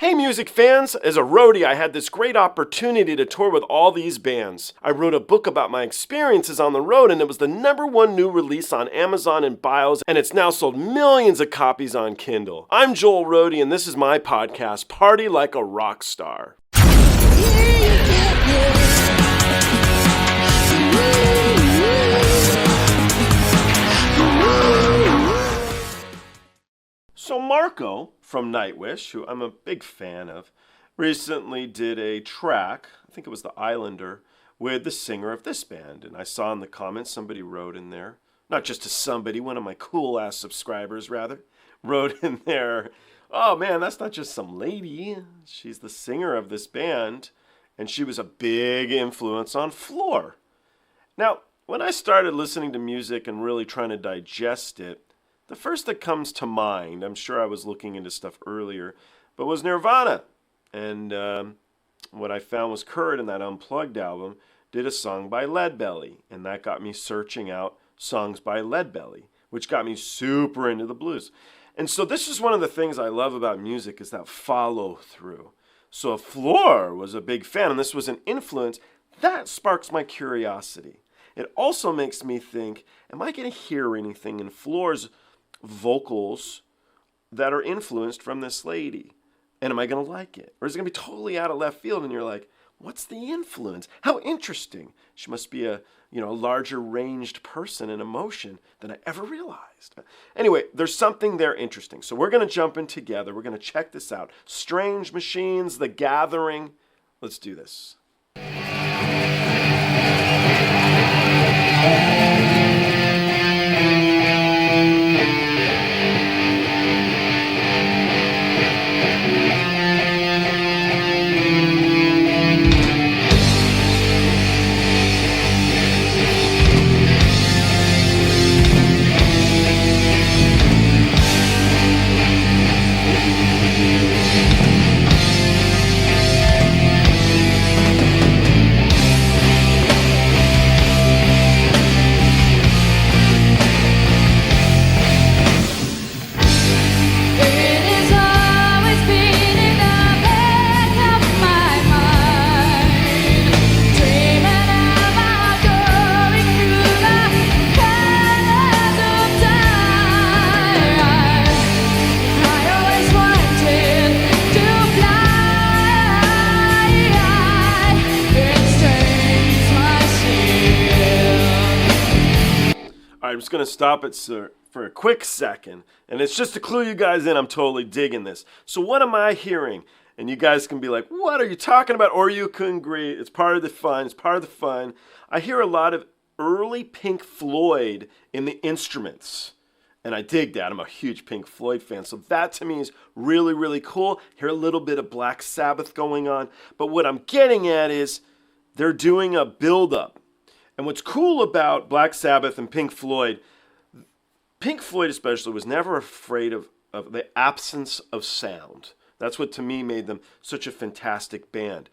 Hey music fans, as a roadie I had this great opportunity to tour with all these bands. I wrote a book about my experiences on the road and it was the #1 new release on Amazon and Bios and it's now sold millions of copies on Kindle. I'm Joel Roadie and this is my podcast, Party Like a Rock Star. So Marco from Nightwish, who I'm a big fan of, recently did a track, I think it was The Islander, with the singer of this band. And I saw in the comments somebody wrote in there, not just to somebody, one of my cool-ass subscribers, rather, wrote in there, oh man, that's not just some lady. She's the singer of this band, and she was a big influence on Floor. Now, when I started listening to music and really trying to digest it, the first that comes to mind, I'm sure I was looking into stuff earlier, but was Nirvana. And what I found was Kurt in that Unplugged album did a song by Leadbelly. And that got me searching out songs by Leadbelly, which got me super into the blues. And so this is one of the things I love about music is that follow through. So if Floor was a big fan and this was an influence, that sparks my curiosity. It also makes me think, am I going to hear anything in Floor's vocals that are influenced from this lady? And am I going to like it? Or is it going to be totally out of left field and you're like, what's the influence? How interesting. She must be a larger ranged person in emotion than I ever realized. Anyway, there's something there interesting. So we're going to jump in together. We're going to check this out. Strange Machines, The Gathering. Let's do this. I'm just going to stop it for a quick second, and it's just to clue you guys in. I'm totally digging this. So what am I hearing? And you guys can be like, what are you talking about? Or you can agree. It's part of the fun. It's part of the fun. I hear a lot of early Pink Floyd in the instruments, and I dig that. I'm a huge Pink Floyd fan, so that to me is really, really cool. Hear a little bit of Black Sabbath going on, but what I'm getting at is they're doing a build-up. And what's cool about Black Sabbath and Pink Floyd especially, was never afraid of the absence of sound. That's what, to me, made them such a fantastic band.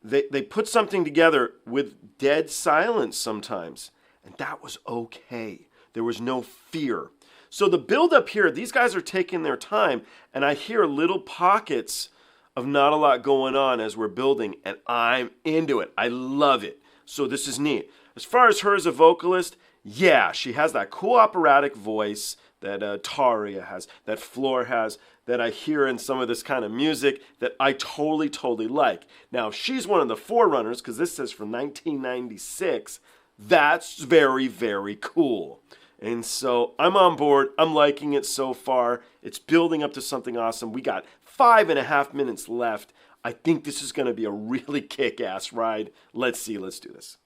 They put something together with dead silence sometimes, and that was okay. There was no fear. So the build-up here, these guys are taking their time, and I hear little pockets of not a lot going on as we're building, and I'm into it. I love it. So this is neat. As far as her as a vocalist, yeah, she has that cool operatic voice that Taria has, that Floor has, that I hear in some of this kind of music that I totally, totally like. Now, she's one of the forerunners, because this says from 1996. That's very, very cool. And so I'm on board. I'm liking it so far. It's building up to something awesome. We got 5.5 minutes left. I think this is going to be a really kick-ass ride. Let's see. Let's do this.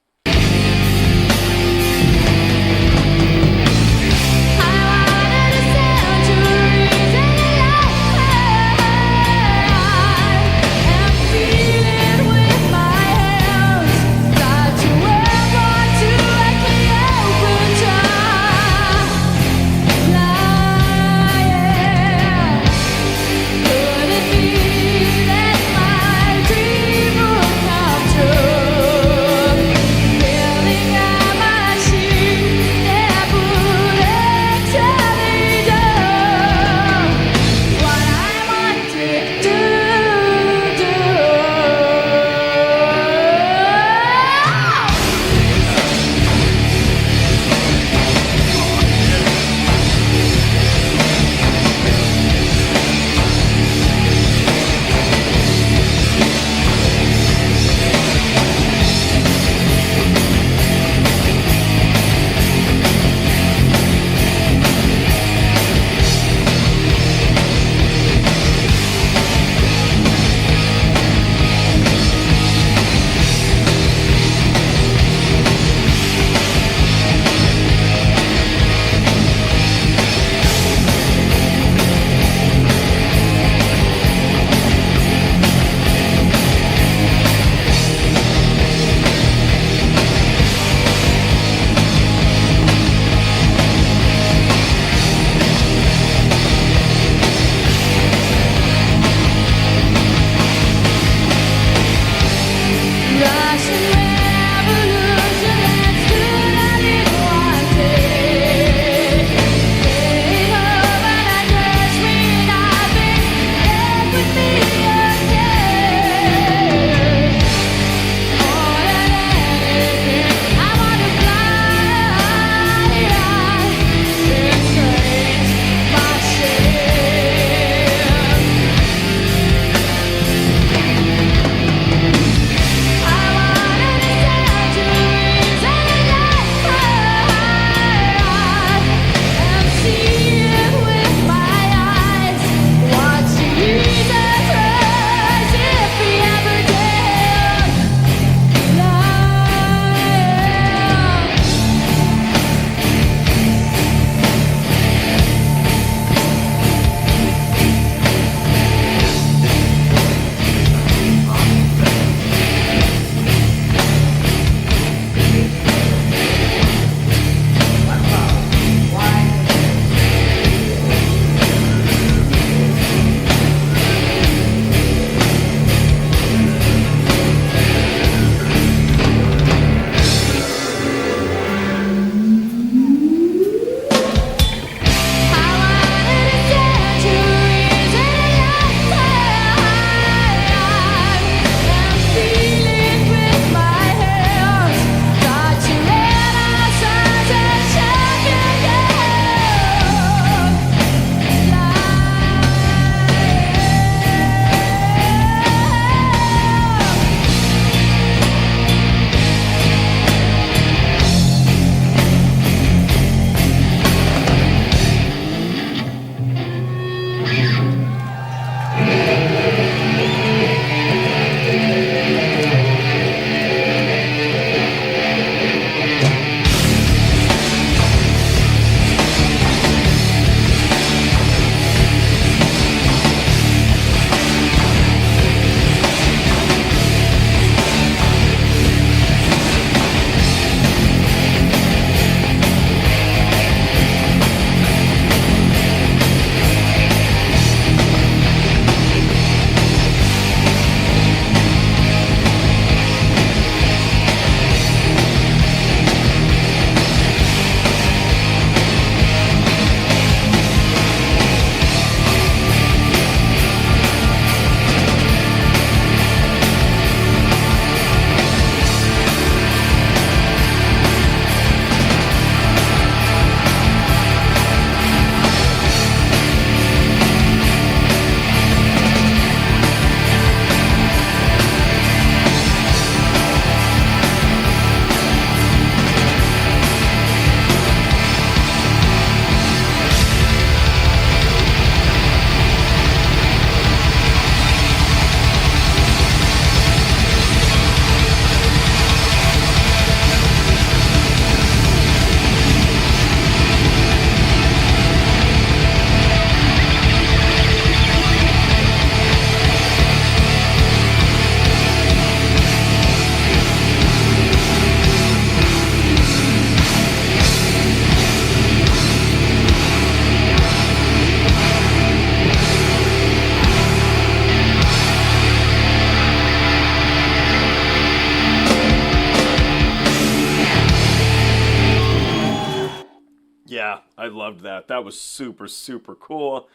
loved that. That was super, super cool.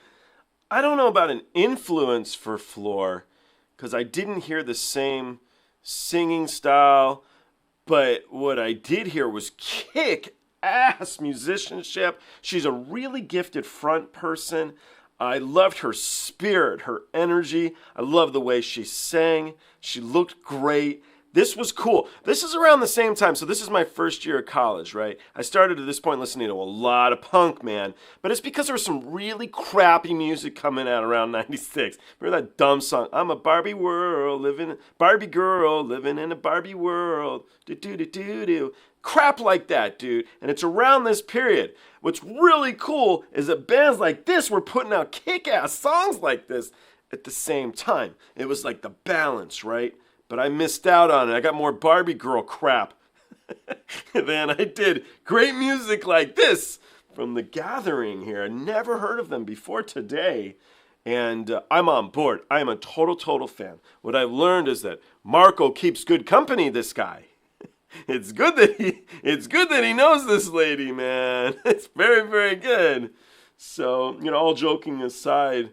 I don't know about an influence for Floor, because I didn't hear the same singing style, but what I did hear was kick-ass musicianship. She's a really gifted front person. I loved her spirit, her energy. I love the way she sang. She looked great. This was cool. This is around the same time, so this is my first year of college, right? I started at this point listening to a lot of punk, man, but it's because there was some really crappy music coming out around 96. Remember that dumb song, I'm a Barbie girl living in a Barbie world, do-do-do-do-do. Crap like that, dude, and it's around this period. What's really cool is that bands like this were putting out kick-ass songs like this at the same time. It was like the balance, right? But I missed out on it. I got more Barbie girl crap than I did great music like this from The Gathering here. I never heard of them before today, and I'm on board. I am a total fan. What I've learned is that Marco keeps good company, this guy. It's good that he knows this lady, man. It's very good. So, all joking aside,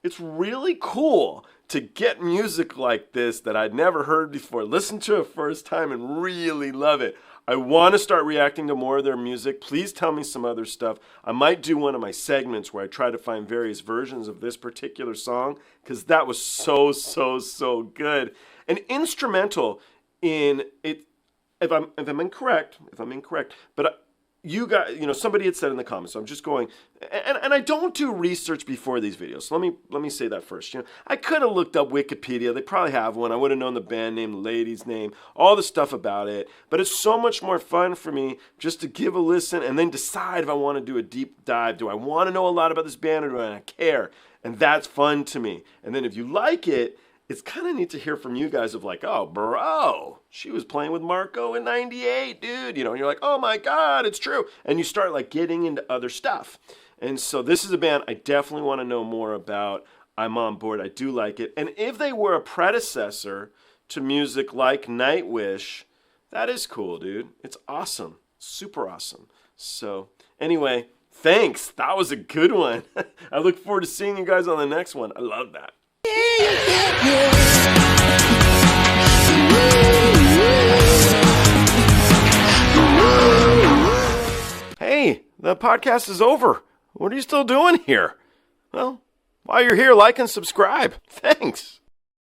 it's really cool to get music like this that I'd never heard before, listen to it first time and really love it. I want to start reacting to more of their music. Please tell me some other stuff. I might do one of my segments where I try to find various versions of this particular song, because that was so good. And instrumental in it, if I'm incorrect, but you guys, somebody had said in the comments, so I'm just going, and I don't do research before these videos, so let me say that first. I could have looked up Wikipedia. They probably have one. I would have known the band name, the lady's name, all the stuff about it, but it's so much more fun for me just to give a listen and then decide if I want to do a deep dive. Do I want to know a lot about this band, or do I not care? And that's fun to me. And then if you like it, it's kind of neat to hear from you guys of like, oh, bro, she was playing with Marco in 98, dude. And you're like, oh my God, it's true. And you start like getting into other stuff. And so this is a band I definitely want to know more about. I'm on board. I do like it. And if they were a predecessor to music like Nightwish, that is cool, dude. It's awesome. Super awesome. So anyway, thanks. That was a good one. I look forward to seeing you guys on the next one. I love that. Hey, the podcast is over. What are you still doing here? Well, while you're here, like and subscribe. Thanks.